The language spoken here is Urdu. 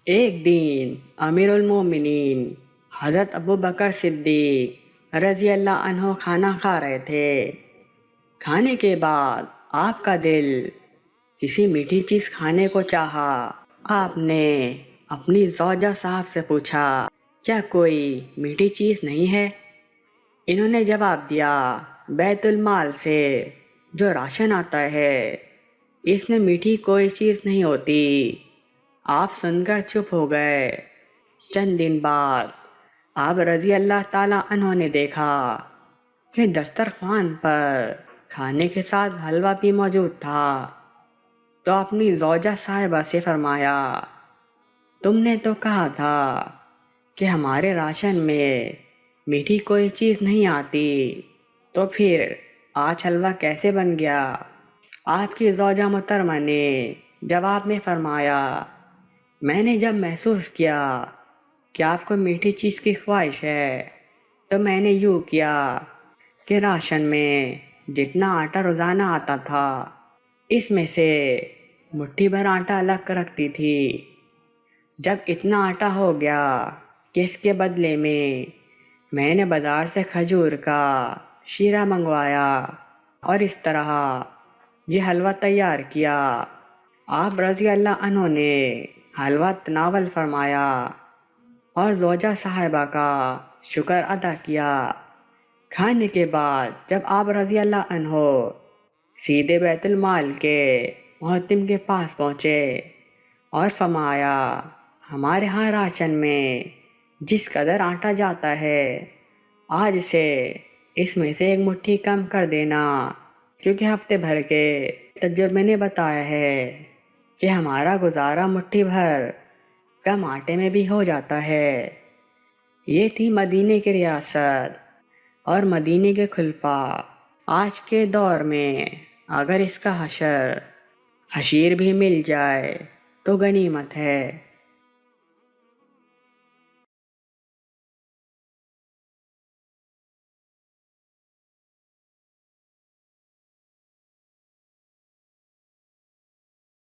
ایک دن امیر المومنین حضرت ابو بکر صدیق رضی اللہ عنہ کھانا کھا رہے تھے۔ کھانے کے بعد آپ کا دل کسی میٹھی چیز کھانے کو چاہا۔ آپ نے اپنی زوجہ صاحب سے پوچھا، کیا کوئی میٹھی چیز نہیں ہے؟ انہوں نے جواب دیا، بیت المال سے جو راشن آتا ہے اس میں میٹھی کوئی چیز نہیں ہوتی۔ آپ سن کر چپ ہو گئے۔ چند دن بعد آپ رضی اللہ تعالیٰ عنہ نے دیکھا کہ دسترخوان پر کھانے کے ساتھ حلوہ بھی موجود تھا، تو اپنی زوجہ صاحبہ سے فرمایا، تم نے تو کہا تھا کہ ہمارے راشن میں میٹھی کوئی چیز نہیں آتی، تو پھر آج حلوہ کیسے بن گیا؟ آپ کی زوجہ محترمہ نے جواب میں فرمایا، میں نے جب محسوس کیا کہ آپ کو میٹھی چیز کی خواہش ہے تو میں نے یوں کیا کہ راشن میں جتنا آٹا روزانہ آتا تھا اس میں سے مٹھی بھر آٹا الگ رکھتی تھی۔ جب اتنا آٹا ہو گیا کہ اس کے بدلے میں نے بازار سے کھجور کا شیرہ منگوایا اور اس طرح یہ حلوہ تیار کیا۔ آپ رضی اللہ عنہ نے حلوہ تناول فرمایا اور زوجہ صاحبہ کا شکر ادا کیا۔ کھانے کے بعد جب آپ رضی اللہ عنہ سیدھے بیت المال کے محتم کے پاس پہنچے اور فرمایا، ہمارے ہاں راشن میں جس قدر آٹا جاتا ہے آج سے اس میں سے ایک مٹھی کم کر دینا، کیونکہ ہفتے بھر کے تجربے نے بتایا ہے کہ ہمارا گزارا مٹھی بھر کم آٹے میں بھی ہو جاتا ہے۔ یہ تھی مدینے کی ریاست اور مدینے کے خلفاء۔ آج کے دور میں اگر اس کا حشیر بھی مل جائے تو غنیمت ہے۔